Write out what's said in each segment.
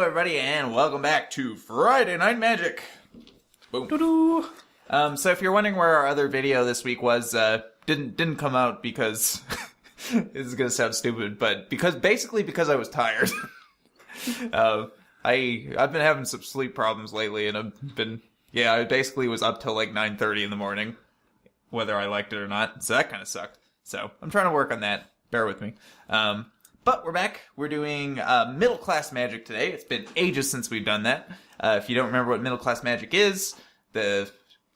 everybody, and welcome back to Friday Night Magic. Boom. Doo-doo. So if you're wondering where our other video this week was, didn't come out because this is gonna sound stupid, but because I was tired. I've been having some sleep problems lately, and I basically was up till like 9:30 in the morning, whether I liked it or not. So that kind of sucked. So I'm trying to work on that. Bear with me. But we're back. We're doing middle class magic today. It's been ages since we've done that. If you don't remember what middle class magic is, the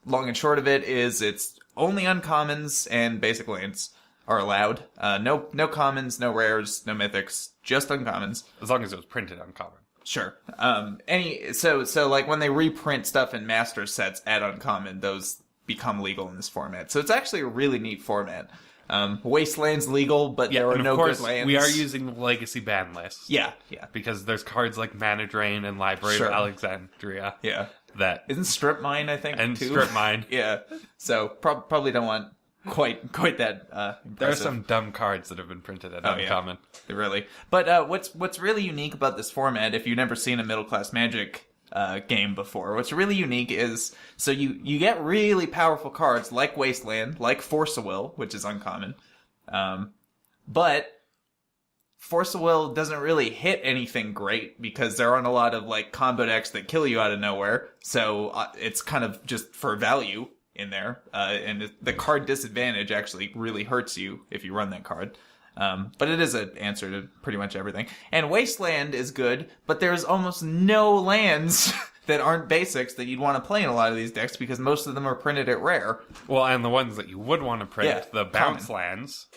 long and short of it is it's only uncommons and basic lands are allowed. No commons, no rares, no mythics, just uncommons. As long as it was printed uncommon. Sure. So like when they reprint stuff in master sets at uncommon, those become legal in this format. So it's actually a really neat format. Wasteland's legal, but there are no good lands. We are using the legacy ban list. Yeah. Because there's cards like Mana Drain and Library of Alexandria. Yeah. That isn't Strip Mine, I think, and too? Strip Mine. Yeah. So probably don't want quite that impressive. There are some dumb cards that have been printed at uncommon. Yeah. Really. But what's really unique about this format, if you've never seen a middle class Magic game before, what's really unique is so you get really powerful cards like Wasteland, like Force of Will, which is uncommon, but Force of Will doesn't really hit anything great because there aren't a lot of like combo decks that kill you out of nowhere, so it's kind of just for value in there, and the card disadvantage actually really hurts you if you run that card. But it is an answer to pretty much everything. And Wasteland is good, but there's almost no lands that aren't basics that you'd want to play in a lot of these decks because most of them are printed at rare. Well, and the ones that you would want to print, the bounce lands.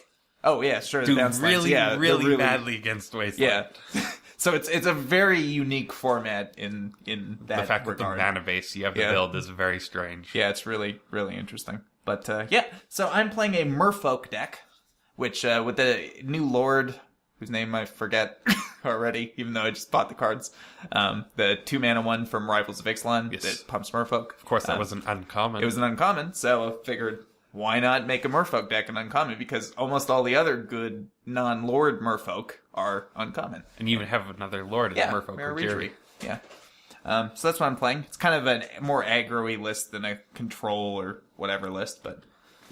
Oh, yeah, sure. Do the bounce really, lands. really badly against Wasteland. Yeah. So it's a very unique format in that the fact regard. that the mana base you have to build is very strange. Yeah, it's really, really interesting. But, so I'm playing a Merfolk deck. Which, with the new Lord, whose name I forget already, even though I just bought the cards, the 2-mana one from Rivals of Ixalan that pumps Merfolk. Of course, that was an uncommon. It was an uncommon, so I figured, why not make a Merfolk deck an uncommon? Because almost all the other good non-Lord Merfolk are uncommon. And you even have another Lord as Merfolk. Yeah. So that's what I'm playing. It's kind of a more aggro-y list than a control or whatever list, but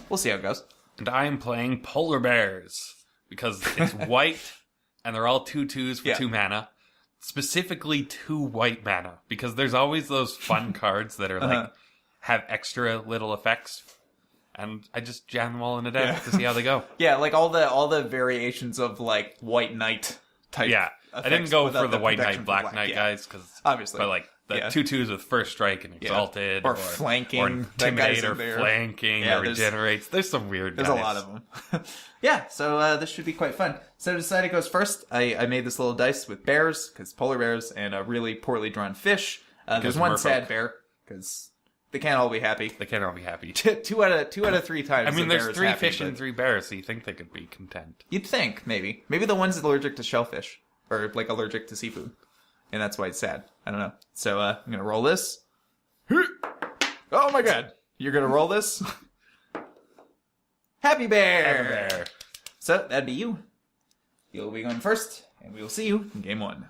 we'll see how it goes. And I am playing Polar Bears, because it's white, and they're all 2/2s for 2 mana. Specifically 2 white mana, because there's always those fun cards that are like, have extra little effects, and I just jam them all in a deck to see how they go. Yeah, like all the variations of like White Knight type. Yeah, I didn't go for the White Knight, Black Knight guys, because obviously, but like the 2/2s with First Strike and Exalted, or flanking, or Intimidate, or flanking, or Regenerates. There's some weird guys. There's a lot of them. So this should be quite fun. So to decide who goes first, I made this little dice with bears, because polar bears, and a really poorly drawn fish. There's one sad bear, because they can't all be happy. They can't all be happy. two out of 3 times. I mean, there's 3 fish but and 3 bears, so you think they could be content. You'd think, maybe. Maybe the one's allergic to shellfish, or like allergic to seafood. And that's why it's sad. I don't know. So, I'm gonna roll this. Oh my god. You're gonna roll this? Happy Bear! Happy Bear. So, that'd be you. You'll be going first, and we will see you in game 1.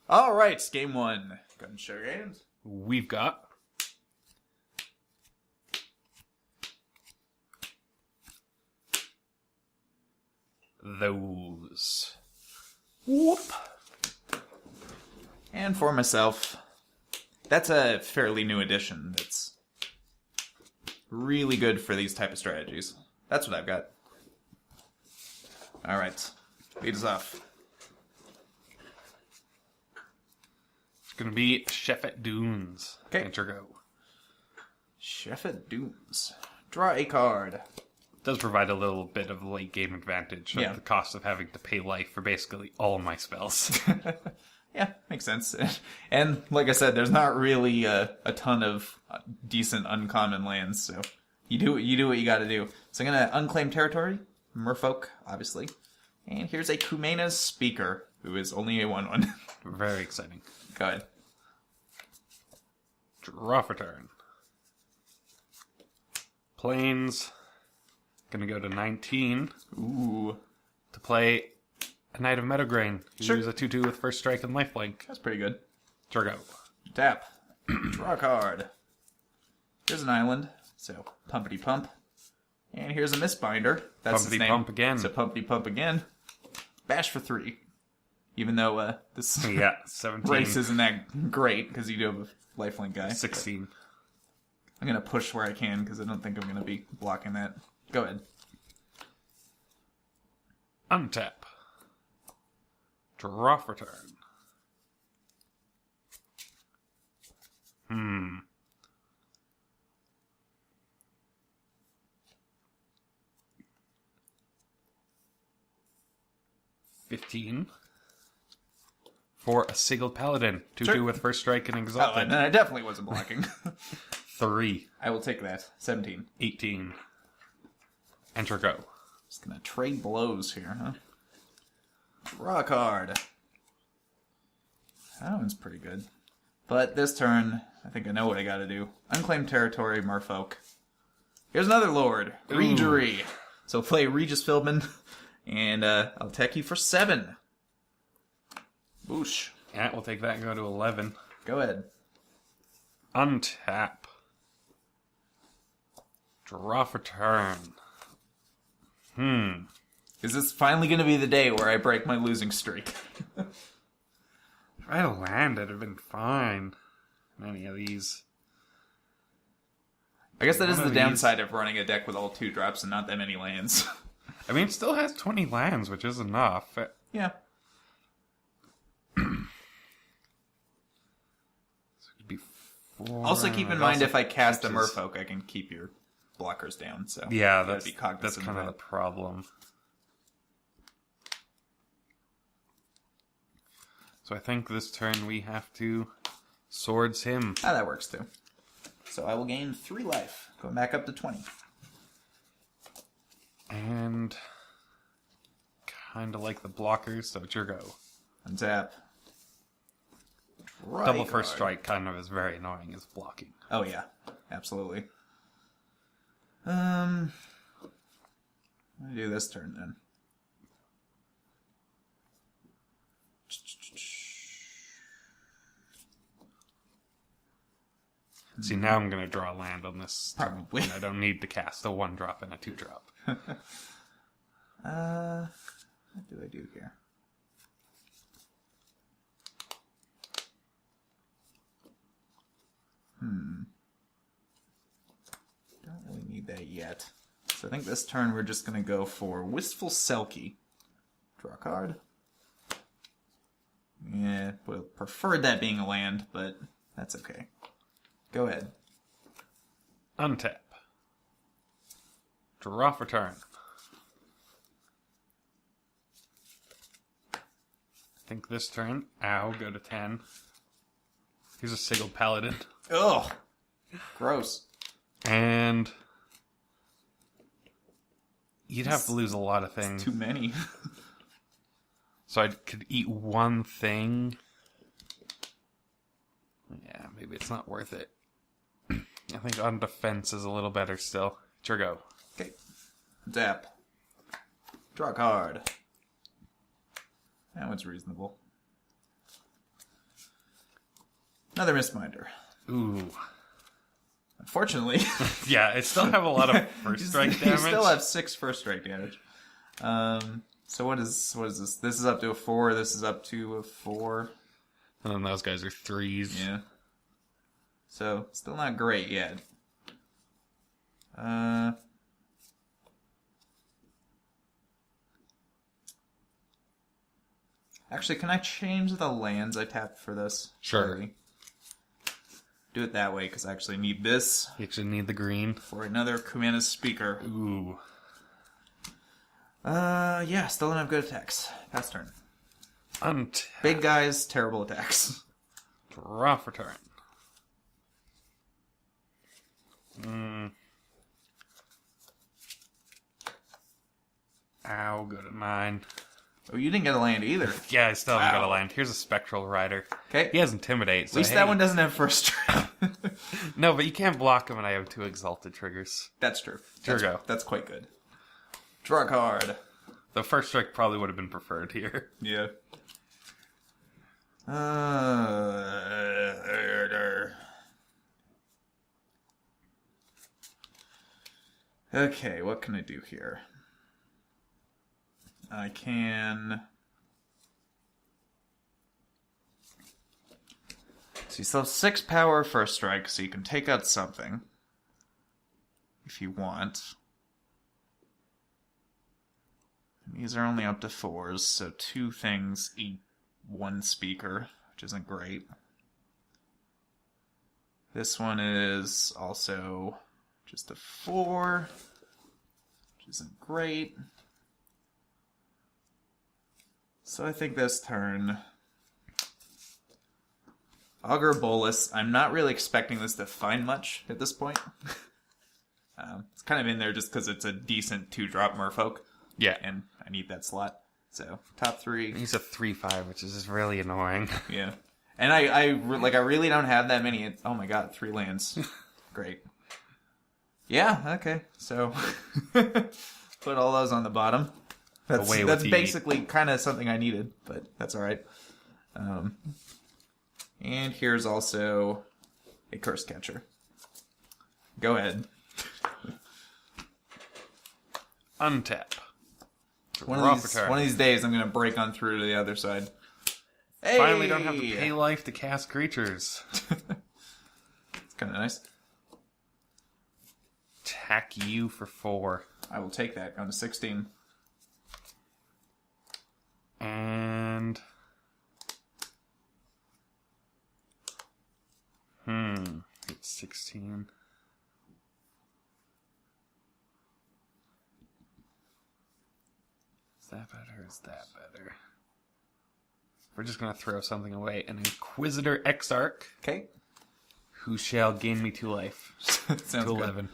Alright, game 1. Go and show your hands. We've got those. Whoop. And for myself, that's a fairly new addition that's really good for these type of strategies. That's what I've got. Alright, lead us off. It's going to be Shefet Dunes. Okay. Enter go. Shefet Dunes. Draw a card. It does provide a little bit of late game advantage at the cost of having to pay life for basically all of my spells. Yeah, makes sense. And like I said, there's not really a ton of decent uncommon lands, so you do what you gotta do. So I'm gonna unclaim territory, Merfolk, obviously. And here's a Kumena's Speaker, who is only a 1/1. Very exciting. Go ahead. Draw for turn. Plains. Gonna go to 19. Ooh. To play a Knight of Meadowgrain. Sure. Use a 2/2 with First Strike and Lifelink. That's pretty good. Sure go. Tap. Draw a card. Here's an island. So, Pumpity Pump. And here's a Mistbinder. That's his Pumpity name. Pump again. So, Pumpity Pump again. Bash for 3. Even though this Yeah, 17. race isn't that great, because you do have a lifelink guy. 16. I'm going to push where I can, because I don't think I'm going to be blocking that. Go ahead. Untap. Draw for turn. 15. For a Sigil Paladin. 2-2 Sure. with first strike and Oh, exalted. and then I definitely wasn't blocking. 3. I will take that. 17. 18. Enter go. Just going to trade blows here, huh? Draw a card. That one's pretty good. But this turn, I think I know what I gotta do. Unclaimed territory, Merfolk. Here's another Lord, Regery. So play Regis Philbin, and I'll attack you for 7. Boosh. Yeah, we'll take that and go to 11. Go ahead. Untap. Draw for turn. Is this finally gonna be the day where I break my losing streak? If I had a land, it'd have been fine. Any of these. I guess that is One the of these. downside of running a deck with all 2-drops and not that many lands. I mean, it still has 20 lands, which is enough. Yeah. It'd be 4. Also keep in mind if I cast a Merfolk, I can keep your blockers down. So Yeah, you gotta that's be cognizant kind of of the that. problem. So I think this turn we have to swords him. Ah, that works too. So I will gain 3 life, going back up to 20. And kind of like the blockers, so it's your go. Untap. Draw Double a first card. strike kind of is very annoying as blocking. Oh yeah, absolutely. Let me do this turn then. See, now I'm going to draw land on this. Probably. And I don't need to cast a 1-drop and a 2-drop. What do I do here? Don't really need that yet. So I think this turn we're just going to go for Wistful Selkie. Draw a card. Yeah, would have preferred that being a land, but that's okay. Go ahead. Untap. Draw for turn. I think this turn, go to 10. Here's a Sigil Paladin. Ugh! Gross. And you'd have to lose a lot of things. Too many. So I could eat one thing. Yeah, maybe it's not worth it. I think on defense is a little better still. It's your go. Okay. Zap. Draw a card. That one's reasonable. Another Mistbinder. Ooh. Unfortunately, Yeah, I still have a lot of first strike damage. you still have 6 first strike damage. So what is this? This is up to a 4. This is up to a 4. And then those guys are 3s. Yeah. So still not great yet. Actually, can I change the lands I tapped for this? Sure. Slightly? Do it that way, because I actually need this You actually need the green. for another Kumina's speaker. Ooh. Yeah, still don't have good attacks. Pass turn. Untap. Big guys, terrible attacks. Draw for turn. Ow, go to 9. Oh, you didn't get a land either. Yeah, I still haven't got a Wow. land. Here's a Spectral Rider. Okay. He has Intimidate. At least that one doesn't have first strike. No, but you can't block him and I have 2 Exalted triggers. That's true. Here we That's, go. That's quite good. Draw a card. The first strike probably would have been preferred here. Yeah. Okay, what can I do here? I can... So you still have 6 power first strike, so you can take out something. If you want. And these are only up to 4s, so 2 things eat 1 speaker, which isn't great. This one is also just a 4, which isn't great. So I think this turn... Augur Bolus, I'm not really expecting this to find much at this point. It's kind of in there just because it's a decent 2-drop Merfolk. Yeah. And I need that slot. So, top 3. He's a 3/5, which is just really annoying. Yeah. And I really don't have that many. Oh my god, 3 lands. Great. Yeah, okay. So, put all those on the bottom. That's basically kind of something I needed, but that's alright. And here's also a Curse Catcher. Go ahead. Untap. One of these days I'm going to break on through to the other side. Hey! Finally don't have to pay life to cast creatures. It's kind of nice. Attack you for 4. I will take that. Going to 16. And... It's 16. Is that better or is that better? We're just going to throw something away. An Inquisitor Exarch. Okay. Who shall gain me 2 life. Sounds to good. 11.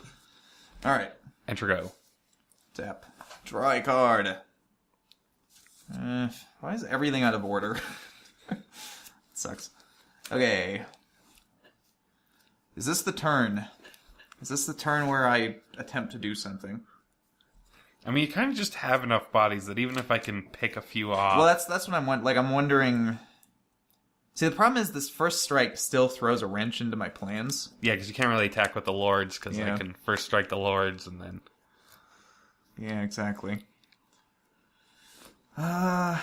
Alright. Enter go. Tap. Draw a card. Why is everything out of order? It sucks. Okay. Is this the turn? Is this the turn where I attempt to do something? I mean, you kind of just have enough bodies that even if I can pick a few off... Well, that's what I'm I'm wondering... See, the problem is this first strike still throws a wrench into my plans. Yeah, because you can't really attack with the lords, because Yeah. I can first strike the lords and then... Yeah, exactly. But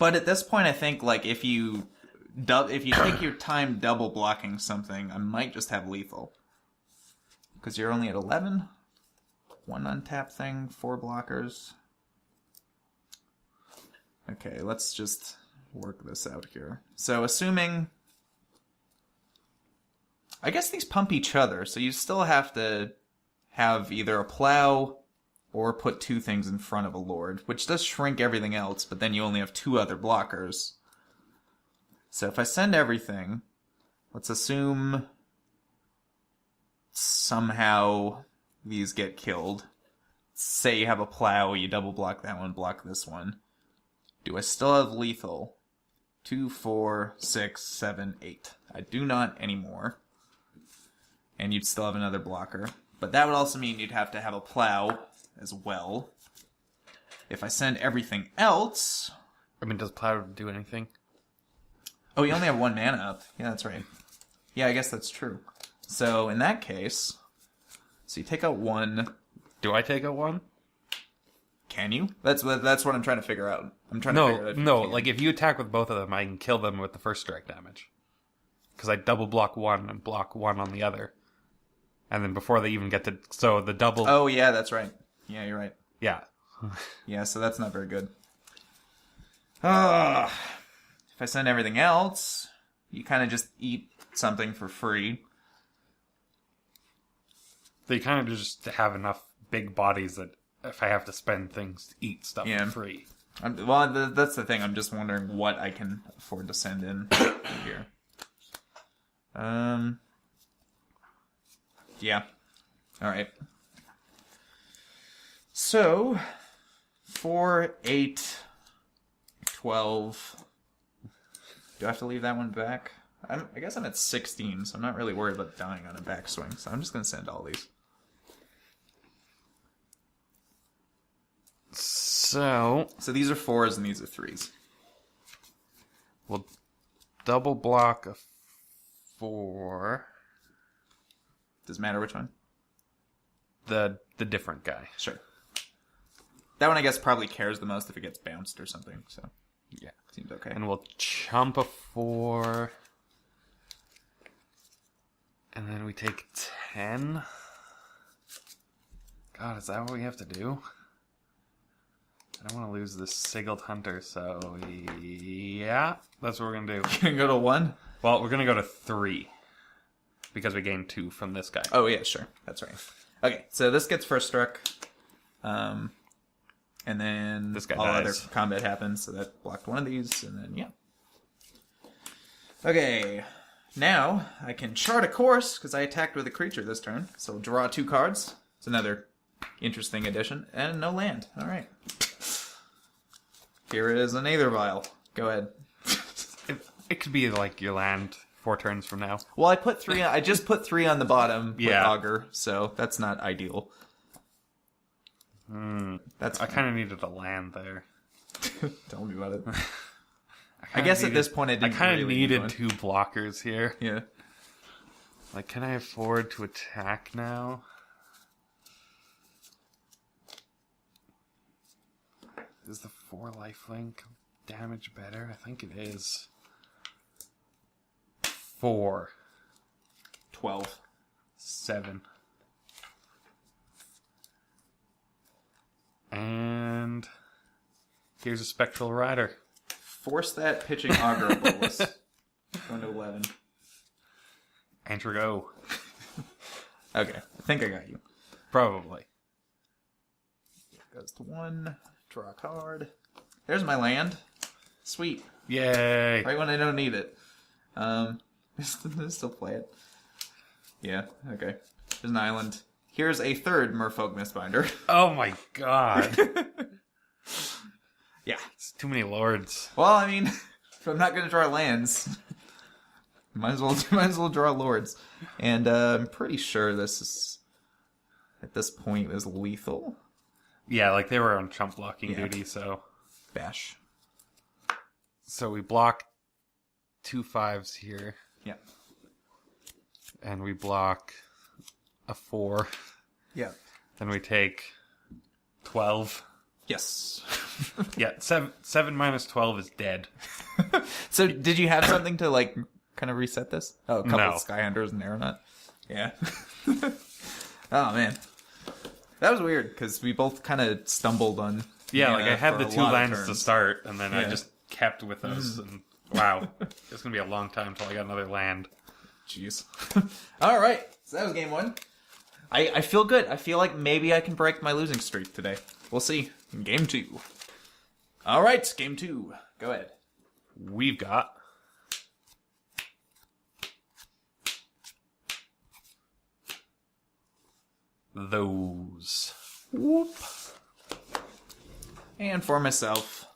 at this point, I think, like, if you take your time double blocking something, I might just have lethal. Because you're only at 11. 1 untap thing, 4 blockers. Okay, let's just work this out here. So, assuming... I guess these pump each other, so you still have to have either a plow or put 2 things in front of a lord, which does shrink everything else, but then you only have 2 other blockers. So if I send everything, let's assume somehow these get killed. Say you have a plow, you double block that one, block this one. Do I still have lethal? 2, 4, 6, 7, 8. I do not anymore. And you'd still have another blocker. But that would also mean you'd have to have a plow as well. If I send everything else... I mean, does plow do anything? Oh, you only have 1 mana up. Yeah, that's right. Yeah, I guess that's true. So, in that case... So you take out 1... Do I take out 1? Can you? That's what I'm trying to figure out. I'm trying to figure out if No, you can. like if you attack with both of them, I can kill them with the first strike damage. Because I double block 1 and block 1 on the other. And then before they even get to... So the double... Oh, yeah, that's right. Yeah, you're right. Yeah. Yeah, so that's not very good. If I send everything else, you kind of just eat something for free. They kind of just have enough big bodies that if I have to spend things to eat stuff for free. That's the thing. I'm just wondering what I can afford to send in here. Yeah. Alright. So, 4, 8, 12. Do I have to leave that one back? I guess I'm at 16, so I'm not really worried about dying on a backswing. So I'm just going to send all these. So these are 4s and these are 3s. We'll double block a 4. Does it matter which one? The different guy. Sure. That one, I guess, probably cares the most if it gets bounced or something, so... Yeah. Seems okay. And we'll chump a 4. And then we take 10. God, is that what we have to do? I don't want to lose this Sigiled Hunter, so... Yeah, that's what we're going to do. You're going to go to 1? Well, we're going to go to 3. Because we gained 2 from this guy. Oh, yeah, sure. That's right. Okay, so this gets first struck. And then this guy all dies. Other combat happens, so that blocked one of these, and then, yeah. Okay, now I can chart a course, because I attacked with a creature this turn. So draw 2 cards. It's another interesting addition. And no land. All right. Here is an Aether Vial. Go ahead. It could be like your land 4 turns from now. Well, I just put 3 on the bottom with Yeah. Augur, so that's not ideal. That's I kind of needed a land there. Tell me about it. I guess at this point I didn't kind of really needed need 2 blockers here. Yeah. Like, can I afford to attack now? Is the 4 lifelink damage better? I think it is. 4. 12. 7. And here's a Spectral Rider. Force that pitching Augur bolus. Going to 11. Enter go. Okay, I think I got you. Probably. Goes to 1. Draw a card. There's my land. Sweet. Yay. Right when I don't need it. Still play it. Yeah, okay. There's an island. Here's a third Merfolk Mistbinder. Oh my god. Yeah. It's too many lords. Well, I mean, if I'm not going to draw lands, might as well draw lords. And I'm pretty sure this is, at this point, is lethal. Yeah, like they were on chump blocking duty, so... Bash. So we block 2 5s here. Yeah. And we block a 4. Yeah. Then we take 12. Yes. Yeah, 7 minus 12 is dead. So did you have something to, like, kind of reset this? Oh, a couple No. of Skyhunters and Aeronaut? Yeah. Oh, man. That was weird, because we both kind of stumbled on... Yeah, like I had for the a 2 lot of lands to turns. start, and then I Yeah. just kept with those, and wow. It's going to be a long time until I got another land. Jeez. All right. So that was game 1. I feel good. I feel like maybe I can break my losing streak today. We'll see. Game 2. All right. Game 2. Go ahead. We've got... those. Whoop. And for myself.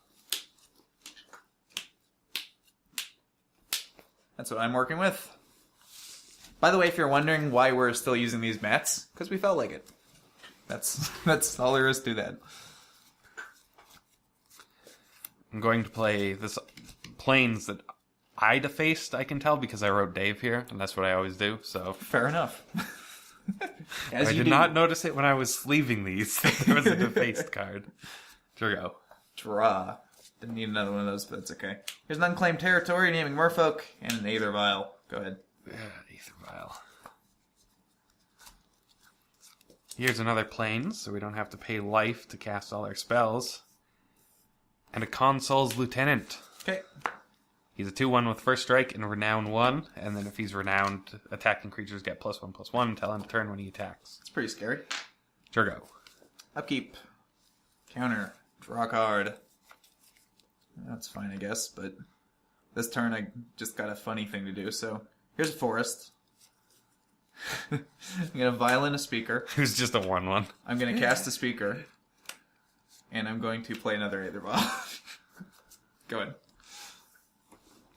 That's what I'm working with. By the way, if you're wondering why we're still using these mats, because we felt like it. That's all there is to that. I'm going to play this planes that I defaced, I can tell, because I wrote Dave here, and that's what I always do, so... Fair enough. As I you did do. not notice it when I was sleeving these. There was a defaced card. Here we go. Draw. Didn't need another one of those, but that's okay. Here's an unclaimed territory, naming Merfolk, and an Aether Vial. Go ahead. Aether Vial. Here's another plane, so we don't have to pay life to cast all our spells. And a Consul's Lieutenant. Okay. He's a 2-1 with first strike and renown 1, and then if he's renowned, attacking creatures get +1/+1 until end of turn when he attacks. It's pretty scary. Sure go. Upkeep. Counter. Draw a card. That's fine, I guess, but this turn I just got a funny thing to do, so here's a forest. I'm going to violin a speaker. Who's just a 1-1. I'm going to cast a speaker. And I'm going to play another Aether Ball. Go ahead.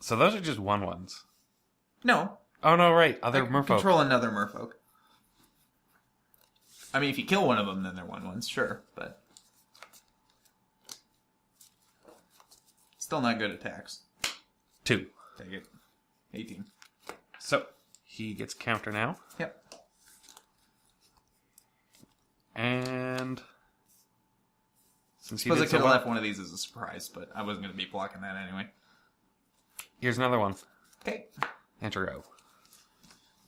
So those are just 1-1s. No. Oh, no, right. Other I Merfolk. control another Merfolk. I mean, if you kill one of them, then they're 1-1s, sure, but... Still not good attacks. 2. Take it. 18. So, he gets counter now. Yep. And... Since I suppose I could have left one of these as a surprise, but I wasn't going to be blocking that anyway. Here's another one. Okay. Enter go.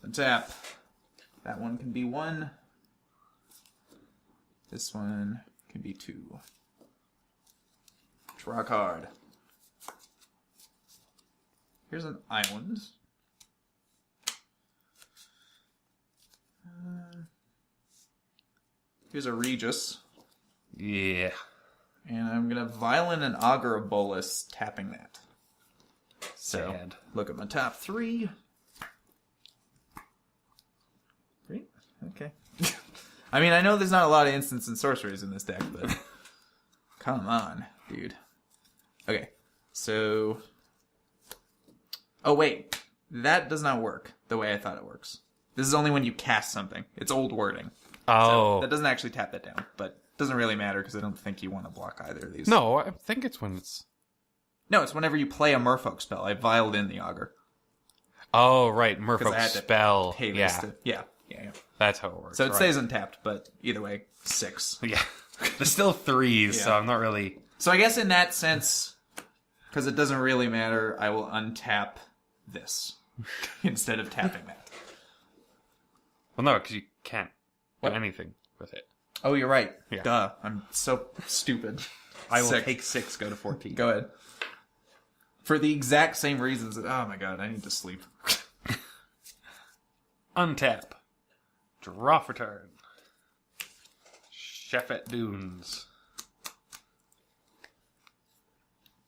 Untap. That one can be 1. This one can be 2. Draw a card. Here's an island. Here's a Regis. Yeah. And I'm going to Violent and Augur a Bolus, tapping that. So, Sad. look at my top 3. Great. Okay. I mean, I know there's not a lot of instants and sorceries in this deck, but... come on, dude. Okay, so... oh, wait. That does not work the way I thought it works. This is only when you cast something. It's old wording. Oh. So that doesn't actually tap that down, but it doesn't really matter because I don't think you want to block either of these. No, I think it's when it's... No, it's whenever you play a Merfolk spell. I vialed in the Augur. Oh, right. 'Cause I Merfolk had to spell. pay this Yeah. yeah. That's how it works. So it right. stays untapped, but either way, 6. Yeah. There's still 3s, Yeah. so I'm not really... So I guess in that sense, because it doesn't really matter, I will untap this instead of tapping that. Well, no, because you can't do What? anything with it. Oh, you're right. Yeah. Duh. I'm so stupid. I will 6. take 6, go to 14. Go ahead. For the exact same reasons that, oh my god, I need to sleep. Untap. Draw for turn. Chefet Dunes.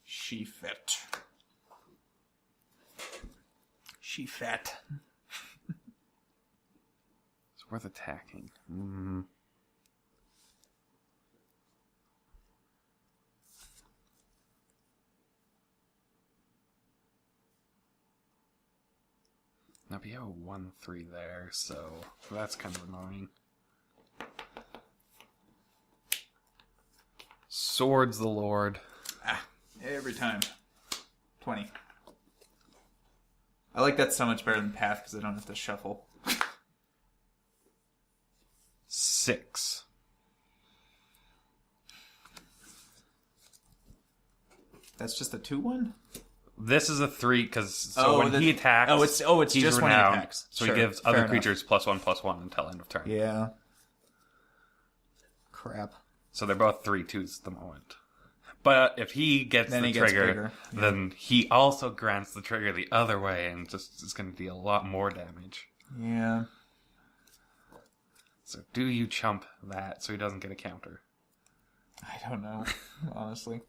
She fit. She fat. It's worth attacking. Now we have a 1/3 there, so that's kind of annoying. Swords the Lord. Ah, every time. 20. I like that so much better than Path because I don't have to shuffle. 6. That's just a 2-1? This is a 3 because when he attacks, it's he's just when renowned, he attacks. so Sure, he gives fair other enough. creatures +1/+1 until end of turn. Yeah. Crap. So they're both 3/2s at the moment. But if he gets Then the he gets trigger, bigger. Yeah. then he also grants the trigger the other way, and just is going to deal a lot more damage. Yeah. So do you chump that so he doesn't get a counter? I don't know, honestly.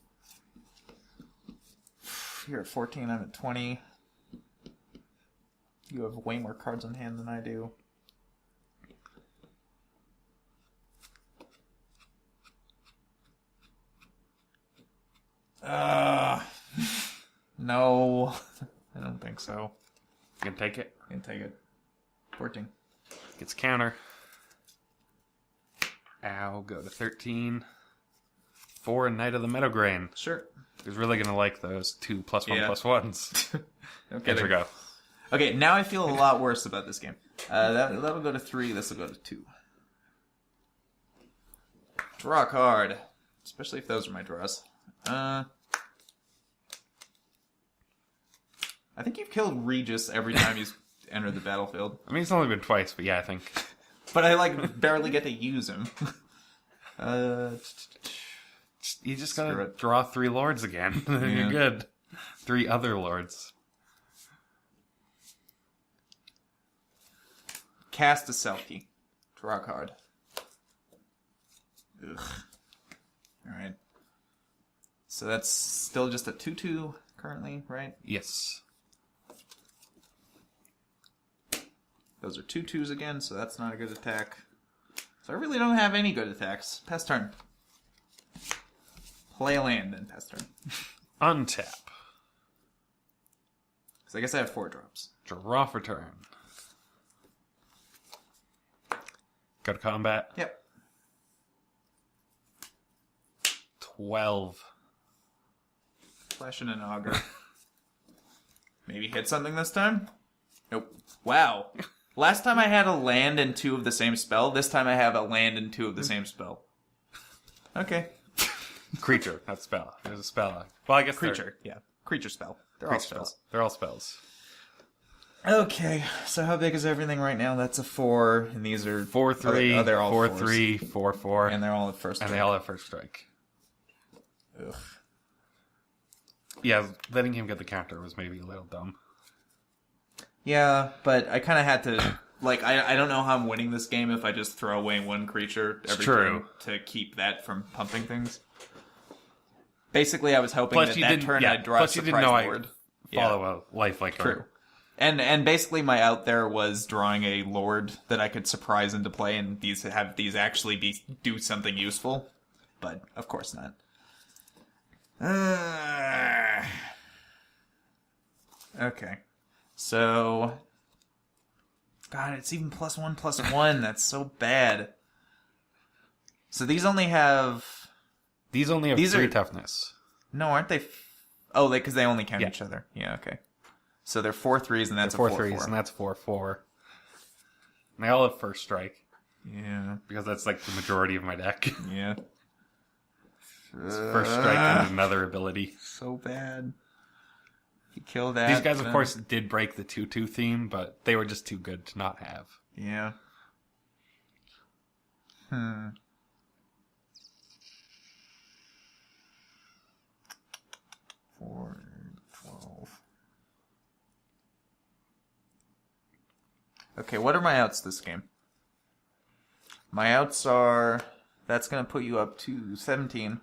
You're at 14, I'm at 20. You have way more cards on hand than I do. No. I don't think so. You can take it. I can take it. 14. Gets a counter. Ow, go to 13. 4 Knight of the Meadowgrain. Sure. He's really going to like those 2 +1/+1s. Okay. Enter go. Okay, now I feel a lot worse about this game. That'll go to 3, this will go to 2. Draw a card. Especially if those are my draws. I think you've killed Regis every time he's entered the battlefield. I mean, it's only been twice, but yeah, I think. But I, barely get to use him. You just Screw gotta it. draw 3 lords again. Yeah. You're good. 3 other lords. Cast a Selkie. Draw a card. Ugh. Alright. So that's still just a 2/2 currently, right? Yes. Those are 2/2s again, so that's not a good attack. So I really don't have any good attacks. Pass turn. Play a land, then pass turn. Untap. Because I guess I have 4 drops. Draw for turn. Go to combat. Yep. 12. Flash in an auger. Maybe hit something this time? Nope. Wow. Last time I had a land and 2 of the same spell. This time I have a land and 2 of the same spell. Okay. Creature, not spell. There's a spell. Well, I guess creature. Yeah. Creature spell. They're all spells. They're all spells. Okay. So how big is everything right now? That's a 4, and these are 4/3. They're all 4/3. 4/4. And they're all at first strike. And they all have first strike. Ugh. Yeah, letting him get the counter was maybe a little dumb. Yeah, but I kind of had to, like, I don't know how I'm winning this game if I just throw away 1 creature every turn to keep that from pumping things. Basically, I was hoping that turn I'd draw a surprise board. Follow a life like True. And basically my out there was drawing a lord that I could surprise into play, and these actually do something useful. But, of course not. Okay. So, God, it's even +1/+1. That's so bad. So these only have 3 toughness. No, aren't they? Because they only count each other. Yeah, okay. So they're 4/3s, and that's a 4/4. And that's 4/4. And they all have first strike. Yeah. Because that's like the majority of my deck. Yeah. It's first strike and another ability. So bad. You kill that. These guys, of course, did break the 2/2 theme, but they were just too good to not have. Yeah. 4, 12. Okay, what are my outs this game? My outs are... That's going to put you up to 17.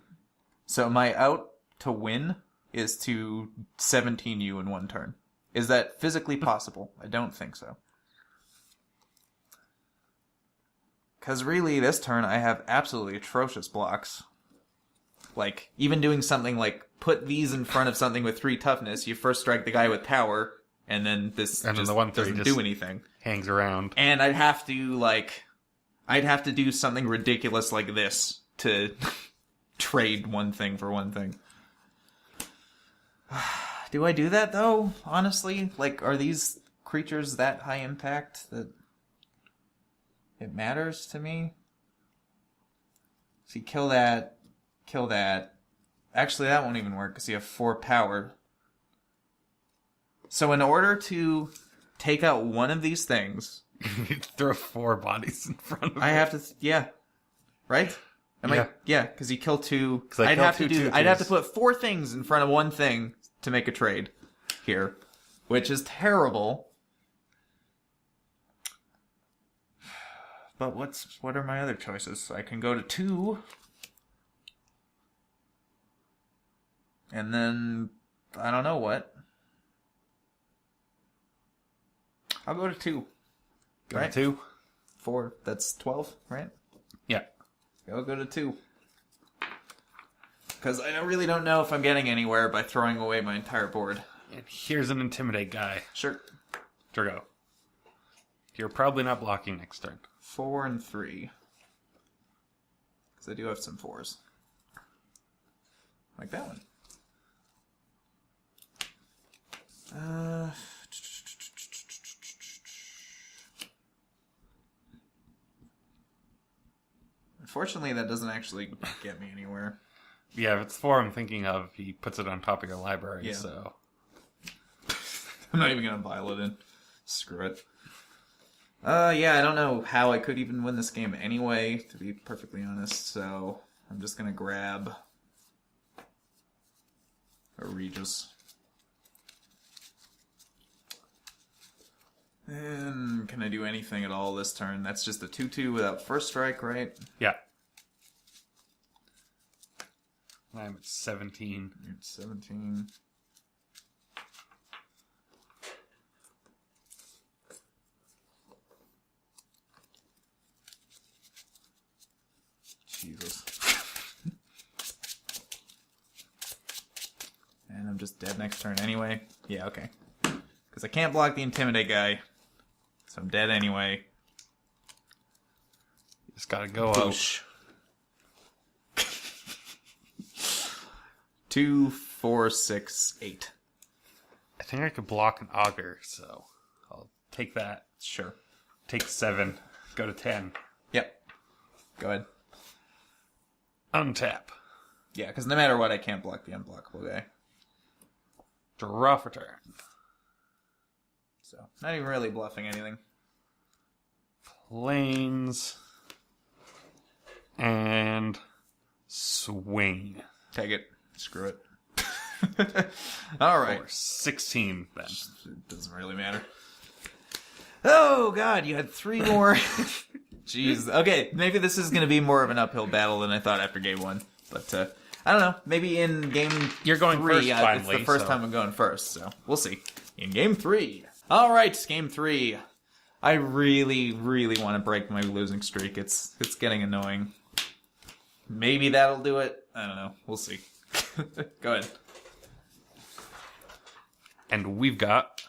So my out to win is to 17 you in 1 turn. Is that physically possible? I don't think so. Because really, this turn, I have absolutely atrocious blocks. Like, even doing something like, put these in front of something with 3 toughness, you first strike the guy with power, and then this and just then the 1/3 doesn't do anything. Hangs around. And I'd have to do something ridiculous like this to trade 1 thing for 1 thing. Do I do that, though? Honestly? Like, are these creatures that high impact that it matters to me? See, kill that. Kill that. Actually, that won't even work because you have 4 power. So in order to take out one of these things... Throw 4 bodies in front of I have to... Yeah. Right? Yeah, because you kill 2. I'd have to put 4 things in front of 1 thing to make a trade here, which is terrible. But what are my other choices? I can go to 2. And then I don't know what. I'll go to 2. Go to 2. 4. That's 12, right? Yeah. I'll go to 2. Because I really don't know if I'm getting anywhere by throwing away my entire board. And here's an Intimidate guy. Sure. Drago. You're probably not blocking next turn. 4 and 3. Because I do have some 4s. Like that one. Unfortunately, that doesn't actually get me anywhere. Yeah, if it's 4 I'm thinking of, he puts it on top of your library, so... I'm not even going to pile it in. Screw it. Yeah, I don't know how I could even win this game anyway, to be perfectly honest, so I'm just going to grab a Regis. And can I do anything at all this turn? That's just a 2/2 without first strike, right? Yeah. I'm at 17. You're at 17. Jesus. And I'm just dead next turn anyway. Yeah, okay. Because I can't block the Intimidate guy. So I'm dead anyway. You just gotta go Boosh. 2, 4, 6, 8. I think I could block an auger, so I'll take that. Sure. Take 7. Go to 10. Yep. Go ahead. Untap. Yeah, because no matter what, I can't block the unblockable guy. Draw for turn. So, not even really bluffing anything. Planes. And swing. Take it. Screw it. All right. Or 16 then. It doesn't really matter. Oh, God, you had 3 more. Jeez. Okay, maybe this is going to be more of an uphill battle than I thought after game 1. But, I don't know. Maybe in game You're going 3, first, finally. it's the first time I'm going first, so we'll see. In game 3. All right, game 3. I really, really want to break my losing streak. It's getting annoying. Maybe that'll do it. I don't know. We'll see. Go ahead. And we've got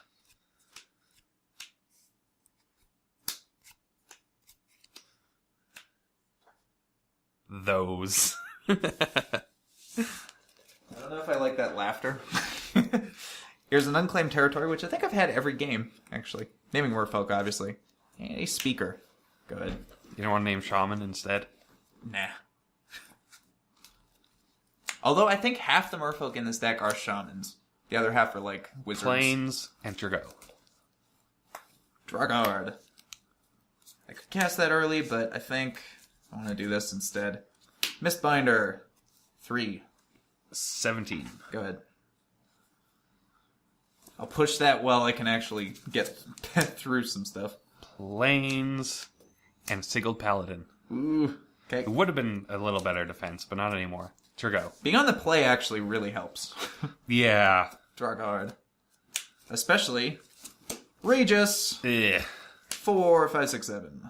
those. I don't know if I like that laughter. Here's an unclaimed territory, which I think I've had every game, actually. Naming Merfolk, obviously. And a speaker. Go ahead. You don't want to name Shaman instead? Nah. Although I think half the Merfolk in this deck are Shamans. The other half are, like, wizards. Planes, enter go. Draw card. I could cast that early, but I think I want to do this instead. Mistbinder. 3. 17. Go ahead. I'll push that while I can actually get through some stuff. Planes, and Sigiled Paladin. Ooh. Okay. It would have been a little better defense, but not anymore. Sure go. Being on the play actually really helps. Yeah. Draw card. Especially Regis. Ugh. 4, 5, 6, 7.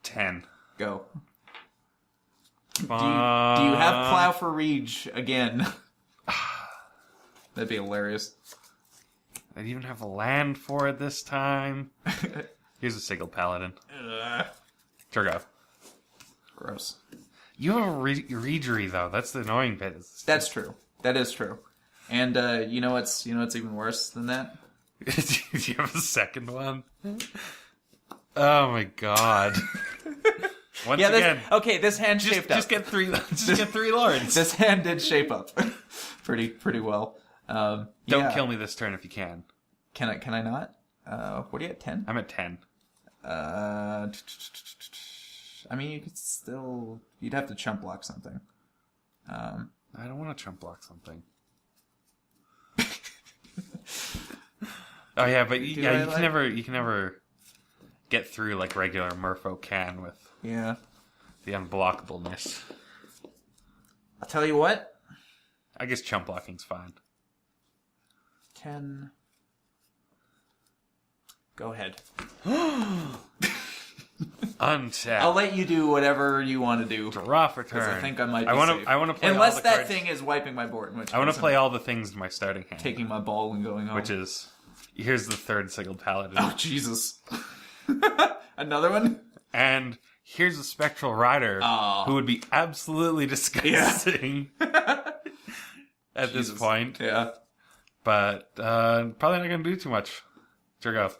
10. Go. Do you have Plow for Reg again? That'd be hilarious. I even have a land for it this time. Here's a Sigiled Paladin. Sure go. Gross. You have a Regery, though. That's the annoying bit. That's true. That is true. And you know what's even worse than that? Do you have a second one? Oh my god. Once again, this hand shaped up. Just get 3 lords. This hand did shape up pretty well. Don't kill me this turn if you can. Can I not? What are you at, 10? I'm at 10. I mean, you could still... You'd have to chump block something. I don't want to chump block something. Oh yeah, but you can never get through like regular Merfolk can with the unblockableness. I'll tell you what. I guess chump blocking's fine. 10. Go ahead. Untap. I'll let you do whatever you want to do. Draw for turn. I think I might be safe. I want to play unless all the that cards. thing is wiping my board. In which I want to play all the things in my starting hand. Taking my ball and going home. Which is... Here's the 3rd Sigiled Paladin. Oh, Jesus. Another one? And here's a Spectral Rider who would be absolutely disgusting at this point. Yeah. But probably not going to do too much. Sure go.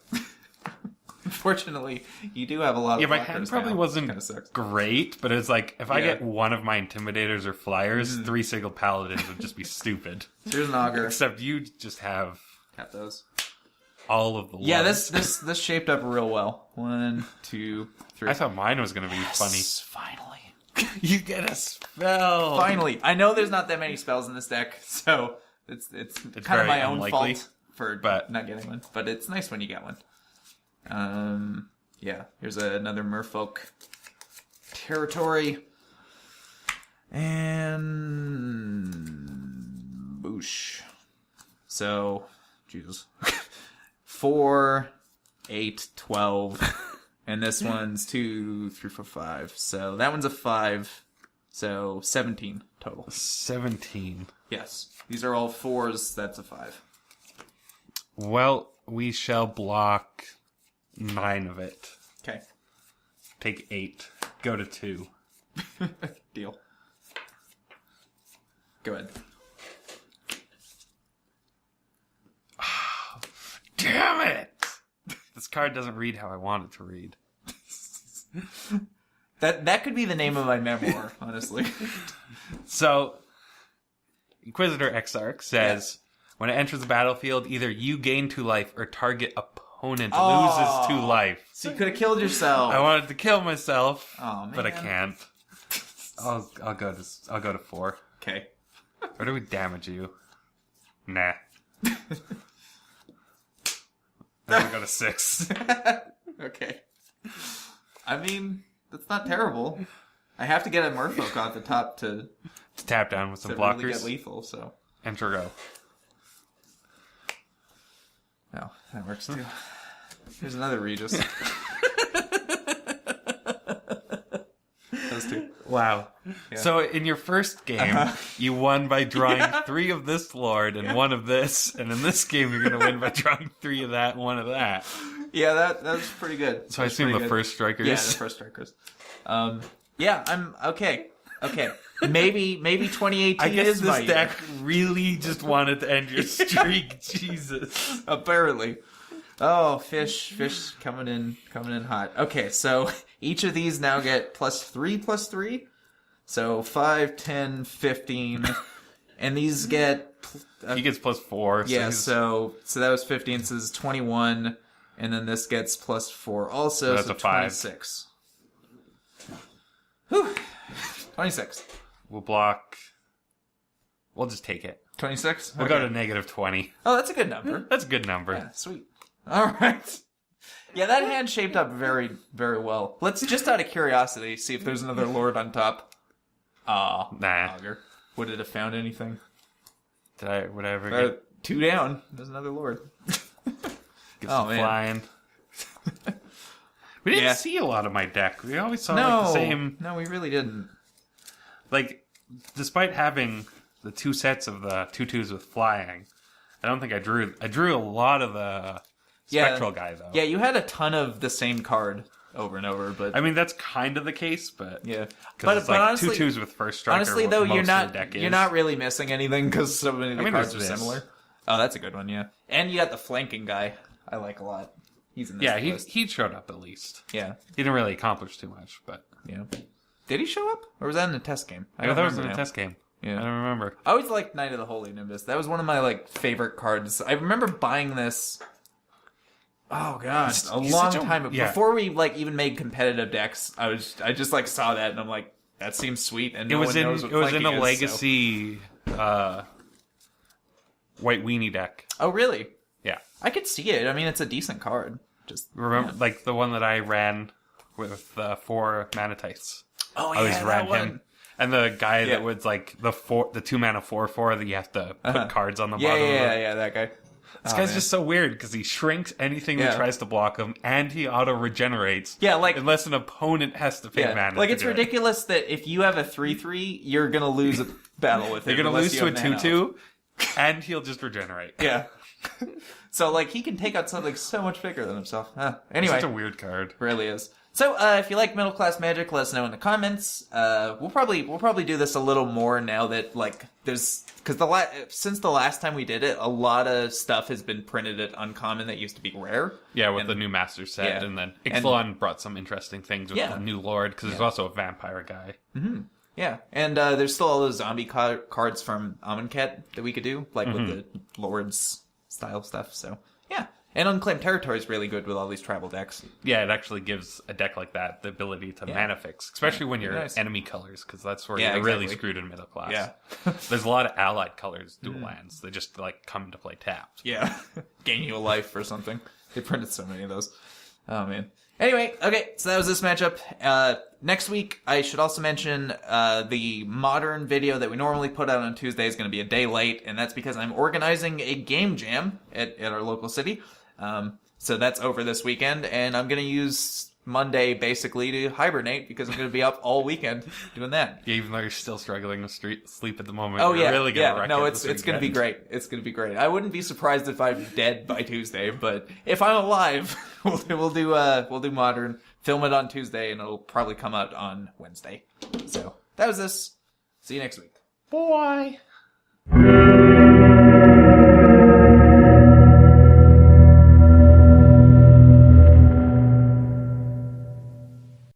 Unfortunately, you do have a lot of my hand probably wasn't great, but it's like, if I get one of my Intimidators or Flyers, 3 Sigiled Paladins would just be stupid. Here's an Augur. Except you just have... Have those. All of the Yeah, ones. this shaped up real well. 1, 2, 3. I thought mine was going to be funny. Finally. You get a spell! Finally. I know there's not that many spells in this deck, so it's kind of my own fault for not getting one. But it's nice when you get one. Yeah, here's another Merfolk territory. And... Boosh. So, Jesus. 4, 8, 12. And this one's 2, 3, 4, 5. So that one's a 5. So 17 total. 17. Yes. These are all 4s. That's a 5. Well, we shall block 9 of it. Okay. Take 8. Go to 2. Deal. Go ahead. card doesn't read how I want it to read. That could be the name of my memoir, honestly. So, Inquisitor Exarch says, when it enters the battlefield, either you gain 2 life or target opponent loses 2 life. So you could have killed yourself. I wanted to kill myself, man. but I can't. I'll go to 4. Okay. Or do we damage you? Nah. Then I'll go to 6. Okay. I mean, that's not terrible. I have to get a Merfolk off the top to tap down with some blockers. Really get lethal, so. Enter go. Oh, that works too. Here's another Regis. Those 2. Wow. Yeah. So in your first game, you won by drawing 3 of this Lord and 1 of this, and in this game you're going to win by drawing 3 of that and 1 of that. Yeah, that was pretty good. So I assume the first strikers. Yeah, the first strikers. Yeah, I'm okay. Okay, maybe 2018 I guess is my this year. deck really just wanted to end your streak. Jesus. Apparently. Oh, fish coming in hot. Okay, so each of these now get +3/+3. So 5, 10, 15. And these get... he gets +4. Yeah, so that was 15, so this is 21. And then this gets +4 also, so that's so a 5. 26. Whew. 26. We'll block... We'll just take it. 26? We'll go to -20. Oh, that's a good number. That's a good number. Yeah, sweet. All right. Yeah, that hand shaped up very, very well. Let's, just out of curiosity, see if there's another Lord on top. Nah. Augur. Would it have found anything? Would I ever get... 2 down. There's another Lord. Get some flying. We didn't see a lot of my deck. We always saw like the same... No, we really didn't. Like, despite having the 2 sets of the 2/2s with flying, I don't think I drew a lot of the spectral guy, though. Yeah, you had a ton of the same card over and over, but... I mean, that's kind of the case, but... Yeah. But it's like honestly, 2/2s with first striker. Honestly, though, you're not really missing anything, because so many of the cards are this. similar. Oh, that's a good one, yeah. And you got the flanking guy. I like a lot. He's in this list. he showed up at least. Yeah. He didn't really accomplish too much, but... Yeah. Did he show up? Or was that in a test game? I thought that was in a test game. Yeah. I don't remember. I always liked Knight of the Holy Nimbus. That was one of my favorite cards. I remember buying this... Oh god, a long time ago. Before we even made competitive decks, I just saw that and I'm like, that seems sweet. And it was in a legacy white weenie deck. Oh really? Yeah, I could see it. I mean, it's a decent card. Just remember, the one that I ran with 4 Manatites. Oh yeah, I always ran one. him. And the guy that was the 2 mana 4/4 that you have to put cards on the bottom. Yeah, that guy. This guy's just so weird because he shrinks anything that tries to block him, and he auto regenerates. Yeah, unless an opponent has to pay mana. It's ridiculous that if you have a 3/3, you're gonna lose a battle with him. You're gonna lose to a 2/2, and he'll just regenerate. Yeah. So he can take out something so much bigger than himself. Anyway, it's such a weird card. It really is. So, if you like Middle Class Magic, let us know in the comments. We'll probably do this a little more now that there's since the last time we did it, a lot of stuff has been printed at uncommon that used to be rare. Yeah, with the new Master set, and then Ixalan brought some interesting things with the new Lord because there's also a vampire guy. Mm-hmm. Yeah, and there's still all those zombie cards from Amonkhet that we could do, with the Lords style stuff. So yeah. And Unclaimed Territory is really good with all these tribal decks. Yeah, it actually gives a deck like that the ability to mana fix, especially when you're enemy colors, because that's where you're really screwed in middle class. Yeah. There's a lot of allied colors, dual lands, that just come into play tapped. Yeah. Gain you a life or something. They printed so many of those. Oh, man. Anyway, okay, so that was this matchup. Next week, I should also mention the Modern video that we normally put out on Tuesday is going to be a day late, and that's because I'm organizing a game jam at our local city. So that's over this weekend, and I'm going to use Monday basically to hibernate because I'm going to be up all weekend doing that. Yeah, even though you're still struggling with sleep at the moment. Oh, you're really gonna wreck no, it's going to be great. It's going to be great. I wouldn't be surprised if I'm dead by Tuesday, but if I'm alive, we'll do Modern, film it on Tuesday, and it'll probably come out on Wednesday. So that was this. See you next week. Bye.